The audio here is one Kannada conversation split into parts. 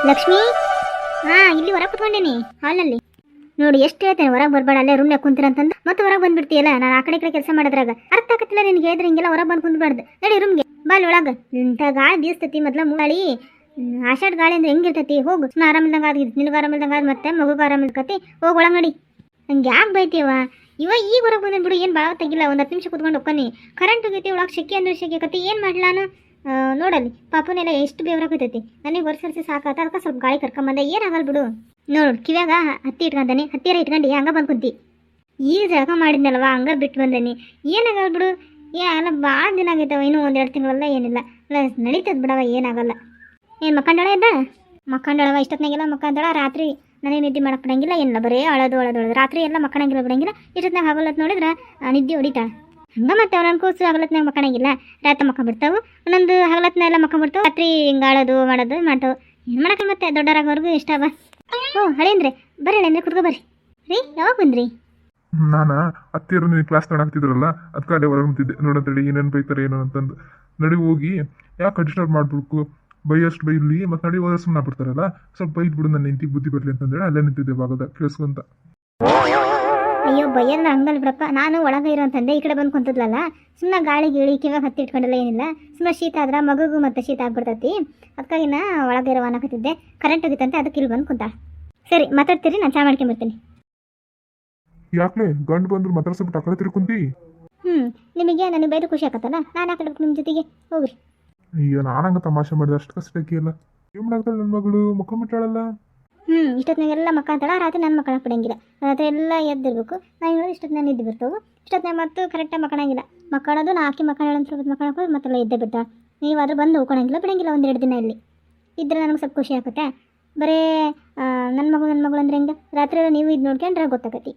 ಲಕ್ಷ್ಮಿ, ಇಲ್ಲಿ ಹೊರಗೆ ಕುತ್ಕೊಂಡೇನಿ ಹಾಲ್ನಲ್ಲಿ. ನೋಡಿ ಎಷ್ಟು ಹೇಳ್ತೇನೆ ಹೊರಗೆ ಬರಬೇಡ, ಅಲ್ಲೇ ರೂಮ್ನಾಗ ಕುಂತಿರಂತಂದು ಮತ್ತೆ ಹೊರಗೆ ಬಂದ್ಬಿಡ್ತೀಯಲ್ಲ. ನಾನು ಆ ಕಡೆ ಕೆಲಸ ಮಾಡೋದ್ರಾಗ ಅರ್ಥ ಆಗತ್ತಿಲ್ಲ ನಿನ್ಗೆ. ಹೇಳಿದ್ರೆ ಹಿಂಗೆಲ್ಲ ಹೊರಗೆ ಬಂದು ಕುಂದ್ಬಾರ್ದು. ನಡಿ ರೂಮ್ಗೆ ಬಾ. ಅಲ್ಲಿ ಒಳಗೆ ಇಂಥ ಗಾಳಿ ಬೀಸ್ತತಿ. ಮೊದ್ಲ ಗಾಳಿ ಆಷಾಢ ಗಾಳಿ ಅಂದ್ರೆ ಹೆಂಗಿರ್ತೈತಿ. ಹೋಗು, ಸುಮ್ಮನೆ ಆರಾಮಿಲ್ದಂಗೆ ಆಗಿದ್ದು, ನಿನಗೆ ಆರಾಮಿಲ್ದಂಗೆ ಆದ್ ಮತ್ತೆ ಮಗುಗೆ ಆರಾಮಿಲ್ಕತಿ. ಹೋಗಿ ಒಳಗೆ ನಡಿ. ಹಂಗೆ ಯಾಕೆ ಬೈತೀವ? ಈಗ ಹೊರಗೆ ಬಂದ ಬಿಡು, ಏನು ಭಾಳ ತೆಗಿಲ್ಲ. ಒಂದು 10 ನಿಮಿಷ ಕುತ್ಕೊಂಡು ಹೋಗ್ತಾನೆ. ಕರೆಂಟ್ ಹೋಗೈತಿ ಒಳಗೆ, ಶೆಕೆ ಅಂದ್ರೆ ಶೆಕೆ ಕತಿ. ಏನು ಮಾಡ್ಲಾನು ನೋಡಲ್ಲಿ ಪಾಪನೆಲ್ಲ ಎಷ್ಟು ಬೇವ್ರಾಕತೈತಿ. ನನಗೆ ವರ್ಷ ಸಾಕಾತ. ಅದಕ್ಕೆ ಸ್ವಲ್ಪ ಗಾಳಿ ಕರ್ಕೊಂಬಂದ. ಏನಾಗಲ್ಲ ಬಿಡು. ನೋಡು ಕಿವ್ಯಾಗ ಹತ್ತಿ ಇಟ್ಕೊಂಡಾನೆ, ಹತ್ತಿರ ಇಟ್ಕೊಂಡು ಹಂಗ ಬಂದು ಕುಂತಿ. ಈಗ ಜಳಕ ಮಾಡಿದ್ನಲ್ವ ಹಂಗ ಬಿಟ್ಟು ಬಂದಾನೆ. ಏನಾಗಲ್ಲ ಬಿಡು. ಅಲ್ಲ ಭಾಳ ದಿನ ಆಗೈತವ, ಇನ್ನೂ 1-2 ತಿಂಗಳಲ್ಲ. ಏನಿಲ್ಲ ಅಲ್ಲ, ನಡೀತದ ಬಿಡವ, ಏನಾಗಲ್ಲ. ಏನು ಮಕ್ಕಂಡಳ ಇದ್ದಾಳ? ಮಕ್ಕಂಡಳವ ಇಷ್ಟೊತ್ತಿನಾಗೆಲ್ಲ ಮಕ್ಕಂದಳ. ರಾತ್ರಿ ನನಗೆ ನಿದ್ದೆ ಮಾಡಕ್ಕೆ ಬಿಡಂಗಿಲ್ಲ, ಏನಿಲ್ಲ, ಬರೀ ಅಳೋದು. ರಾತ್ರಿ ಎಲ್ಲ ಮಕ್ಕಳಂಗಿಲ್ಲ ಬಿಡಂಗಿಲ್ಲ. ಇಷ್ಟೊತ್ತಿನಾಗ ಹಗಲತ್ ನೋಡಿದ್ರೆ ನಿದ್ದೆ ಹೊಡಿತಾಳೆ. ಹಂಗೆ ಮತ್ತೆ ಅವ್ರನ್ನ ಕೂಸು ಹಗಲತ್ನಾಗ ಮಕ್ಕಳಂಗಿಲ್ಲ. ರಾತ್ರಿ ಮಕ್ಕೊಂಡ್ಬಿಡ್ತಾವೆ. ಒಂದೊಂದು ಹಗಲತ್ನ ಎಲ್ಲ ಮಕ್ಕೊಂಡ್ಬಿಡ್ತಾವೆ. ರಾತ್ರಿ ಹಿಂಗೆ ಆಳೋದು ಮಾಡೋದು ಮಾಡ್ತಾವೆ. ಏನು ಮಾಡಕ್ಕೆ ಮತ್ತೆ ದೊಡ್ಡರಾಗೋರ್ಗು ಇಷ್ಟ ಅವ. ಹಳೇಂದ್ರೆ ಬರ್ರಿ, ಹಳೇಂದ್ರೆ ಕುತ್ಕೊ ಬರ್ರಿ. ರೀ ಯಾವಾಗ ಬಂದ್ರಿ? ನಾನು ಹತ್ತಿರ ನೀವು ಕ್ಲಾಸ್ ನೋಡಾಕ್ತಿದ್ರಲ್ಲ, ಅದಕ್ಕೆ ಅಲ್ಲೇ ಹೊರಗೆ ನಿಂತಿದ್ದೆ. ನೋಡಂತೇಳಿ ಏನೇನು ಬೈತಾರೆ ಏನೋ ಅಂತಂದು. ನಡಿ ಹೋಗಿ ಯಾಕೆ ಡಿಸ್ಟರ್ಬ್ ಮಾಡ್ಬಿಡ್ಕು, ಬೈಯಷ್ಟು ಬೈಲಿ ಮತ್ತು ನಡಿ ಹೋದ್ರೆ ಸುಮ್ಮನೆ ಬಿಡ್ತಾರಲ್ಲ, ಸ್ವಲ್ಪ ಬೈದ್ ಬಿಡು, ನನ್ನ ಹೆಂಡತಿಗೆ ಬುದ್ಧಿ ಬರಲಿ ಅಂತಂದೇಳಿ ಅಲ್ಲೇ ನಿಂತಿದ್ದೆ ಭಾಗದ ಕೇಳಿಸ್ಕೊಂತ. ಅಯ್ಯೋ ಬೈಯಲ್ಲ, ಹಂಗಲ್ ಬಿಡಪ್ಪ. ನಾನು ಒಳಗೆ ಇರೋ ಅಂತಂದೆ, ಈ ಕಡೆ ಬಂದು ಕುಂತದ್ಲಲ್ಲ. ಸುಮ್ಮನೆ ಗಾಳಿ ಗೀಳಿ ಕಿವಾಗ ಹತ್ತಿ ಇಟ್ಕೊಂಡಲ್ಲ, ಏನಿಲ್ಲ. ಸುಮ್ಮನೆ ಶೀತ ಆದ್ರೆ ಮಗುಗೂ ಮತ್ತೆ ಶೀತ ಆಗ್ಬಿಡ್ತೈತಿ. ಅದಕ್ಕಾಗಿ ನಾ ಒಳಗೆ ಇರೋ ಅನ್ನಕತ್ತಿದ್ದೆ. ಕರೆಂಟ್ ಹೋಗಿತ್ತಂತೆ, ಅದಕ್ಕೆ ಇಲ್ಲಿ ಬಂದು ಕುಂತ. ಸರಿ ಮಾತಾಡ್ತೀರಿ, ನಾನು ಚಾ ಮಾಡ್ಕೊಂಬರ್ತೀನಿ. ಯಾಕೆ ಗಂಡು ಬಂದ್ರು ಮಾತಾಡ್ಸ್ಬಿಟ್ಟು ಆ ಕಡೆ ತಿರ್ಕೊಂತಿ? ನಿಮಗೆ ನನಗೆ ಬೈದು ಖುಷಿ ಆಕತ್ತಲ್ಲ, ನಾನು ಆ ಕಡೆ ನಿಮ್ಮ ಜೊತೆಗೆ ಹೋಗ್ರಿ. ಅಯ್ಯೋ, ನಾನು ಹಂಗೆ ತಮಾಷೆ ಮಾಡಿದೆ, ಅಷ್ಟು ಕಷ್ಟಕ್ಕೆ ಅಲ್ಲ. ಏನು ಮಾಡಾಕ್ತಾಳೆ ನನ್ನ ಮಗಳು, ಮಕ್ಕೊಂಬಿಟ್ಟಾಳಲ್ಲ. ಇಷ್ಟೊತ್ತಿನಾಗೆಲ್ಲ ಮಕ್ಕ ಅಂತಾಳ. ರಾತ್ರಿ ನನ್ನ ಮಕ್ಕಳಕ್ಕೆ ಬಿಡಂಗಿಲ್ಲ. ರಾತ್ರಿ ಎಲ್ಲ ಎದ್ದಿರ್ಬೇಕು. ನಾನು ಹೇಳೋದು ಇಷ್ಟೊತ್ತಿನಾಗ ನಿದ್ದೆ ಬಿಡ್ತಾವೆ. ಇಷ್ಟೊತ್ತಿನಾಗ ಮತ್ತು ಕರೆಕ್ಟಾಗಿ ಮಕ್ಕಳಂಗಿಲ್ಲ. ಮಕ್ಕಳೋದು ನಾ ಆಕಿ ಮಕ್ಕಳಂತ ಮಕ್ಕಳಕ್ಕೆ ಮತ್ತೆಲ್ಲ ಎದ್ದೆ ಬಿಡ್ತಾಳೆ. ನೀವಾದ್ರೂ ಬಂದು ಉಳ್ಕೊಳಂಗಿಲ್ಲ, ಬಿಡಂಗಿಲ್ಲ. 1-2 ದಿನ ಇಲ್ಲಿ ಇದ್ರೆ ನನಗೆ ಸ್ವಲ್ಪ ಖುಷಿ ಆಗುತ್ತೆ. ಬರೀ ನನ್ನ ಮಗಳು ಅಂದ್ರೆ ಹೆಂಗೆ? ರಾತ್ರಿ ನೀವು ಇದು ನೋಡ್ಕೊಂಡ್ರೆ ಗೊತ್ತಾಗತಿ.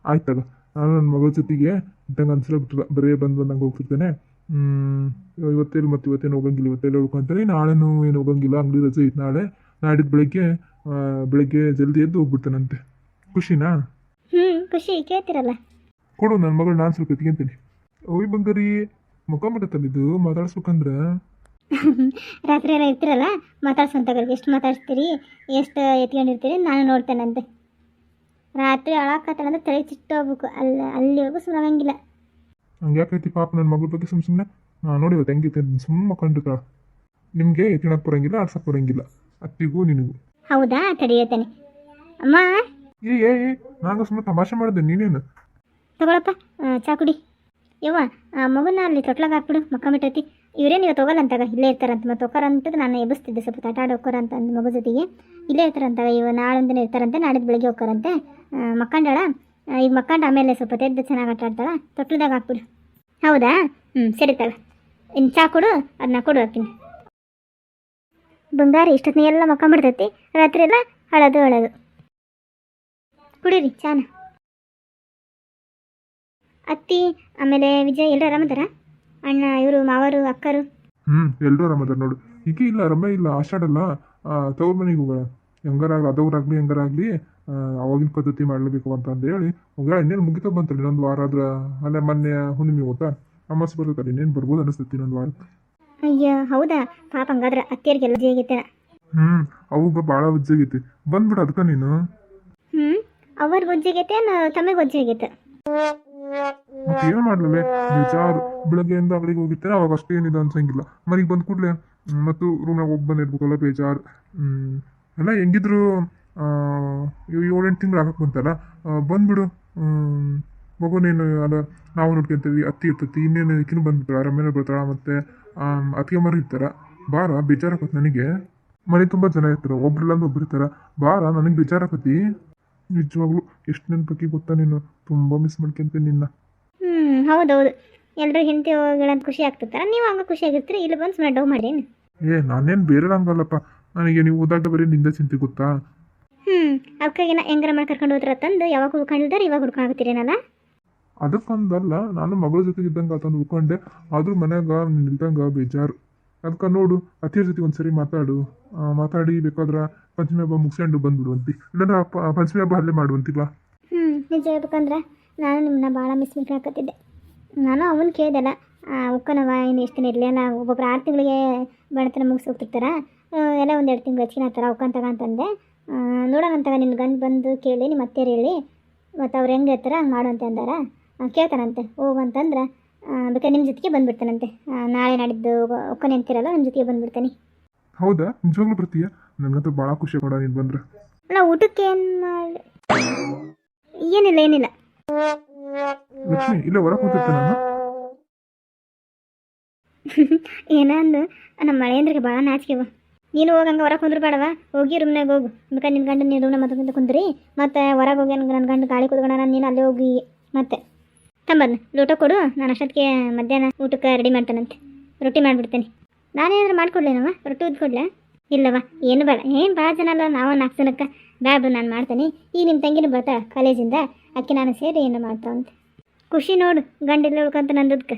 ಆಯ್ತಲ್ಲ, ನಾನು ನನ್ನ ಮಗಳ ಜೊತೆಗೆ ಇದ್ದಂಗೆ ಅನ್ಸಲ ಬಿಟ್ಟಿಲ್ಲ. ಬರೀ ಬಂದಂಗೆ ಹೋಗ್ತಿರ್ತೇನೆ. ಇವತ್ತೇನು ಮತ್ತೆ ಇವತ್ತೇನು ಹೋಗಂಗಿಲ್ಲ. ಇವತ್ತೆಲ್ಲ ಉಳ್ಕೊಂತೀನಿ. ನಾಳೆನೂ ಏನು ಹೋಗಂಗಿಲ್ಲ, ಅಂಗಡಿ ರಜೆ ಐತೆ ನಾಳೆ. ನಾಡಿದ್ದು ಬೆಳಗ್ಗೆ ಜಲ್ದಿ ಎದ್ದು ಹೋಗ್ಬಿಡ್ತಾನಂತೆ. ಖುಷಿನಾ? ಖುಷಿ ಕೇಳ್ತಿರಲ್ಲ. ಕೊಡು ನನ್ನ ಮಗಳು, ನಾನು ಸ್ವಲ್ಪ ಎತ್ಕೊಂತೀನಿ. ಓಯ್ ಬಂಗಾರಿ, ಮುಖಂಬಿಟ್ಟತ್ತಲ್ಲಿದ್ದು ಮಾತಾಡ್ಸ್ಬೇಕಂದ್ರೆ. ರಾತ್ರಿ ಎಲ್ಲ ಇರ್ತಿರಲ್ಲ, ಮಾತಾಡ್ಸಂತಾಗ ಎಷ್ಟು ಮಾತಾಡ್ಸ್ತೀರಿ, ಎಷ್ಟು ಎತ್ಕೊಂಡಿರ್ತೀರಿ ನಾನು ನೋಡ್ತೇನಂತೆ. ರಾತ್ರಿ ಅಳಾಕತ್ತಂದ್ರೆ ತಲೆ ಚಿಟ್ಟು ಹೋಗ್ಬೇಕು. ಅಲ್ಲಿವರೆಗೂ ಸುಮ್ಮನಾಗಂಗಿಲ್ಲ. ಹಂಗೆ ಯಾಕೈತಿ ಪಾಪ ನನ್ನ ಮಗಳ ಬಗ್ಗೆ ಸುಮ್ಮನೆ ನೋಡಿ. ಇವತ್ತು ಹೆಂಗೈತೆ ಸುಮ್ಮನೆ ಮಕ್ಕೊಂಡಿರ್ತಾಳೆ. ನಿಮಗೆ ತಿನ್ನಕ್ಕೆ ಬರೋಂಗಿಲ್ಲ, ಆಡ್ಸಕ್ಕೆ ಬರೋಂಗಿಲ್ಲ, ಅತ್ತಿಗೂ ನಿನಗೂ. ಹೌದಾ? ತಡೆಯುತ್ತೇನೆ ಅಮ್ಮ. ಏ ನಾನು ಸುಮ್ಮನೆ ತಮಾಷೆ ಮಾಡಿದೆ, ನೀನೇನು ತಗೊಳಪ್ಪ ಚಾ ಕುಡಿ. ಯವ್ವ ಮಗುನ ಅಲ್ಲಿ ತೊಟ್ಲಾಗ ಹಾಕ್ಬಿಡು, ಮಕ್ಕಂಬಿಟ್ಟೈತಿ. ಇವರೇನು ಇವತ್ತು ಹೋಗಲ್ಲ ಅಂತಾಗ, ಇಲ್ಲೇ ಇರ್ತಾರಂತ. ಮತ್ತು ಹೋಗ್ತಾರಂತದ್ದು ನಾನು ಎಬ್ಬಿಸ್ತಿದ್ದೆ, ಸ್ವಲ್ಪ ಆಟ ಹೋಗ್ತಾರಂತ ಅಂದ ಮಗು ಜೊತೆಗೆ. ಇಲ್ಲೇ ಇರ್ತಾರಂತಾಗ. ನಾಳೊಂದಿನ ಇರ್ತಾರಂತೆ, ನಾಡಿದ್ದು ಬೆಳಗ್ಗೆ ಹೋಗ್ತಾರಂತೆ. ಮಕ್ಕಂಡಾಳ ಈಗ, ಮಕ್ಕಂಡು ಆಮೇಲೆ ಸ್ವಲ್ಪ ತೆದ್ದು ಚೆನ್ನಾಗಿ ಆಟ ಆಡ್ತಾಳ. ತೊಟ್ಲದಾಗ ಹಾಕ್ಬಿಡು. ಹೌದಾ? ಸರಿ ತಗ. ಇನ್ನು ಚಾ ಕೊಡು, ಅದನ್ನ ಕೊಡು ಹಾಕ್ತೀನಿ. ಬಂಗಾರಿ ಇಷ್ಟೊತ್ತಿನ ಎಲ್ಲ ಮಕ್ಕಂಬಿಡ್ತೈತಿ. ರಾತ್ರಿ ಎಲ್ಲ ಅಳೋದು. ಕುಡೀರಿ ಚಾನ. ಅತ್ತಿ ಆಮೇಲೆ ವಿಜಯ್ ಎಲ್ಲರೂ ಆರಾಮದಾರ? ಅಣ್ಣ, ಇವರು ಮಾವರು, ಅಕ್ಕರು ಎಲ್ಲರೂ ಆರಾಮದಾರ ನೋಡು. ಈಗ ಇಲ್ಲ ರಮ್ಯ ಇಲ್ಲ, ಆಷಾಢಲ್ಲ, ತವ್ರ ಮನೆಗೆ ಹೋಗೋಣ. ಹೆಂಗಾರಾಗ್ಲಿ ಅದವ್ರಾಗ್ಲಿ ಹೆಂಗಾರಾಗ್ಲಿ ಅವಾಗಿನ ಪದ್ಧತಿ ಮಾಡಲೇಬೇಕು ಅಂತ ಹೇಳಿ ಹೋಗ. ಇನ್ನೇನು ಮುಗಿತಾ ಬಂತಲ್ಲ, ಇನ್ನೊಂದು ವಾರ ಆದ್ರೆ. ಅಲ್ಲೇ ಮೊನ್ನೆ ಹುಣ್ಣಿಮೆ ಹೋಗ್ತಾ ಅಮ್ಮಸ್ ಬರ್ತೈತಲ್ಲ, ಇನ್ನೇನು ಬರ್ಬೋದು ಅನಿಸ್ತೈತಿ ಇನ್ನೊಂದು ವಾರ. ಅಯ್ಯ ಹೌದಾ? ಪಾಪ ಹಂಗಾದ್ರೆ ಅತ್ತಿಯರಿಗೆಲ್ಲ ಜೇಗೈತೆ. ಅವಾಗ ಭಾಳ ಉಜ್ಜಾಗೈತಿ. ಬಂದ್ಬಿಡು ಅದಕ್ಕೆ ನೀನು. ಅವ್ರಿಗೆ ಉಜ್ಜಿಗೈತೆ, ತಮಗೆ ಉಜ್ಜಿಗೈತೆ. ಮತ್ತೆ ಏನು ಮಾಡ್ಲೇ ಬೇಜಾರು. ಬೆಳಗ್ಗೆಯಿಂದ ಅಂಗಡಿಗೆ ಹೋಗಿರ್ತಾರೆ, ಅವಾಗ ಅಷ್ಟೇ ಏನಿದೆ ಅನ್ಸಂಗಿಲ್ಲ. ಮನೆಗೆ ಬಂದು ಕೂಡಲೇ ಮತ್ತು ರೂಮ್ನಾಗ ಒಬ್ಬನೇ ಇರ್ಬೇಕಲ್ಲ, ಬೇಜಾರು. ಎಲ್ಲ ಹೆಂಗಿದ್ರು 7-8 ತಿಂಗಳು ಆಗಕ್ಕೆ ಬಂತಲ್ಲ, ಬಂದ್ಬಿಡು. ಮಗುನೇನು ಅಲ್ಲ, ನಾವು ನೋಡ್ಕೊಂತೀವಿ. ಅತ್ತಿ ಇರ್ತೈತಿ, ಇನ್ನೇನು ಈಕಿನೂ ಬಂದ್ಬಿಡ್ತಾಳೆ, ರಮ್ಯನೂ ಬರ್ತಾಳೆ, ಮತ್ತು ಅತ್ತಿಗೆ ಮರು ಇರ್ತಾರೆ. ಬಾರ, ಬೇಜಾರಾಕತ್ ನನಗೆ. ಮನೆ ತುಂಬ ಜನ ಇರ್ತಾರೆ, ಒಬ್ರಿಲ್ಲ ಅಂದ್ರೆ ಒಬ್ರು ಇರ್ತಾರೆ. ಬಾರ, ನನಗೆ ಬೇಜಾರಾಕತಿ ನಿಜವಾಗ್ಲು. ಎಷ್ಟು ನೆನಪಕ್ಕಿ ಗೊತ್ತಾ ನೀನು? ತುಂಬ ಮಿಸ್ ಮಾಡ್ಕೊಂತೀನಿ ನಿನ್ನ. ಹೌದೌದು. ಎಲ್ಲರೂ ಹಿಂದೆ ಹೋಗೋಣ ಖುಷಿ ಆಗ್ತಿರ್ತಾರೆ, ನೀವು ಹಂಗೆ ಖುಷಿಯಾಗಿರ್ತೀರಿ. ಇಲ್ಲಿ ಬಂದು ಸುಮ್ಮನೆ ಡೌ ಮಾಡೇನು? ನಾನೇನು ಬೇರೆ ಹಂಗಲ್ಲಪ್ಪ. ನನಗೆ ನೀವು ಹೋದಾಗ ಬರೀ ನಿಂದ ಚಿಂತೆ ಗೊತ್ತಾ. ಅದಕ್ಕಾಗಿ ಹೆಂಗಾರ ಮಾಡಿ ಕರ್ಕೊಂಡು ಹೋದ್ರ ತಂದು ಯಾವಾಗ ಹುಡ್ಕೊಂಡಿದ್ದಾರೆ, ಇವಾಗ ಹುಡ್ಕೊಂಡ್ತೀರೇನಲ್ಲ. ಅದಕ್ಕಂದಲ್ಲ, ನಾನು ಮಗಳ ಜೊತೆಗೆ ಇದ್ದಂಗೆ ತಂದು ಉಳ್ಕೊಂಡೆ. ಆದರೂ ಮನ್ಯಾಗ ನಿಲ್ದಂಗೆ ಬೇಜಾರು. ಅದಕ್ಕೆ ನೋಡು, ಅತ್ತಿಯರ ಜೊತೆ ಒಂದ್ಸರಿ ಮಾತಾಡಿ ಬೇಕಾದ್ರೆ ಪಂಚಮಿ ಹಬ್ಬ ಮುಗಿಸ್ಕೊಂಡು ಬಂದ್ಬಿಡುವಂತಿ. ಇಲ್ಲಾಂದ್ರೆ ಪಂಚಮಿ ಹಬ್ಬ ಅಲ್ಲೇ ಮಾಡುವಂತಿಲ್ಲ. ನಿಜ ಹೇಳ್ಬೇಕಂದ್ರೆ ನಾನು ನಿಮ್ಮನ್ನ ಭಾಳ ಮಿಸ್ ಮಾಡ್ಕೊತಿದ್ದೆ. ನಾನು ಅವನು ಕೇಳಿದೆಲ್ಲ, ಉಕ್ಕನವ ಇನ್ನು ಎಷ್ಟು ದಿನ ಇರಲಿ ಅಲ್ಲ, ಒಬ್ಬೊಬ್ರು 6 ತಿಂಗಳಿಗೆ ಬಣತನ ಮುಗಿಸಿ ಹೋಗ್ತಿರ್ತಾರ, ಎಲ್ಲ ಒಂದು 2 ತಿಂಗಳು ಹೆಚ್ಚಿನ ಥರ ಉಕ್ಕಂತಗ ಅಂತಂದೆ. ನೋಡೋಣ ಅಂತಗ ನಿನ್ನ ಗಂಡು ಬಂದು ಕೇಳಿ ನಿಮ್ಮ ಅತ್ತೆಯರು ಹೇಳಿ ಮತ್ತು ಅವ್ರು ಹೆಂಗೆ ಹೇಳ್ತಾರ ಹಂಗೆ ಮಾಡುವಂತೆ ಅಂದಾರ. ಕೇಳ್ತಾನಂತೆ ಹೋಗಂತಂದ್ರೆ ಬೇಕಾದ್ರೆ ನಿಮ್ಮ ಜೊತೆಗೆ ಬಂದುಬಿಡ್ತಾನಂತೆ. ನಾಳೆ ನಾಡಿದ್ದು ಒಕ್ಕನೆ ಅಂತೀರಲ್ಲ, ನಿಮ್ಮ ಜೊತೆಗೆ ಬಂದುಬಿಡ್ತಾನೆ. ಹೌದಾ, ನಿಜವಾಗ್ಲೂ ಬರ್ತೀಯ? ನನಗಂತೂ ಭಾಳ ಖುಷಿ ಕೊಡ ನೀನು ಬಂದ್ರೆ. ಅಲ್ಲ, ಊಟಕ್ಕೆ ಏನು ಮಾಡಿ? ಏನಿಲ್ಲ. ಲಕ್ಷ್ಮಿ, ಇಲ್ಲೇ ಹೊರಗೆ ಕೂತಿರ್ತೆ ನಾನು. ಏನಂದು ನಮ್ಮ ಮಳೆಯಂದ್ರಿಗೆ ಭಾಳ ನಾಚಿಕೆವ. ನೀನು ಹೋಗಂಗೆ ಹೊರಗೆ ಕುಂದ್ರು ಬೇಡವ, ಹೋಗಿ ರೂಮ್ನಾಗ ಹೋಗು. ಬೇಕಾದ್ರೆ ನಿನ್ನ ಗಂಡು ನೀನು ರೂಮ್ನ ಮತ್ತೆ ಕುಂದ್ರಿ, ಮತ್ತು ಹೊರಗೆ ಹೋಗಿ ನನ್ನ ಗಂಡು ಗಾಳಿ ಕುದ್ಗೋಣ, ನೀನು ಅಲ್ಲೇ ಹೋಗಿ ಮತ್ತೆ ತಂಬದ್ನ ಲೋಟ ಕೊಡು. ನಾನು ಅಷ್ಟೊತ್ತಿಗೆ ಮಧ್ಯಾಹ್ನ ಊಟಕ್ಕೆ ರೆಡಿ ಮಾಡ್ತಾನಂತೆ. ರೊಟ್ಟಿ ಮಾಡಿಬಿಡ್ತೇನೆ. ನಾನೇನಾದ್ರೂ ಮಾಡಿಕೊಡ್ಲೇನವ? ರೊಟ್ಟಿ ಉದ್ಕೊಡ್ಲೆ? ಇಲ್ಲವ, ಏನು ಬೇಡ. ಏನು ಭಾಳ ಜನ ಅಲ್ಲ, ನಾವು 4 ಜನಕ್ಕೆ ಬ್ಯಾಡ, ನಾನು ಮಾಡ್ತೇನೆ. ಈಗ ನಿಮ್ಮ ತಂಗಿನೂ ಬರ್ತಾಳೆ ಕಾಲೇಜಿಂದ, ಅಕ್ಕಿ ನಾನು ಸೇರಿ ಏನು ಮಾಡ್ತಾವಂತೆ. ಖುಷಿ ನೋಡು, ಗಂಡಿಲ್ಲ ಉಳ್ಕೊಂತ ನಂದದ್ಕೆ.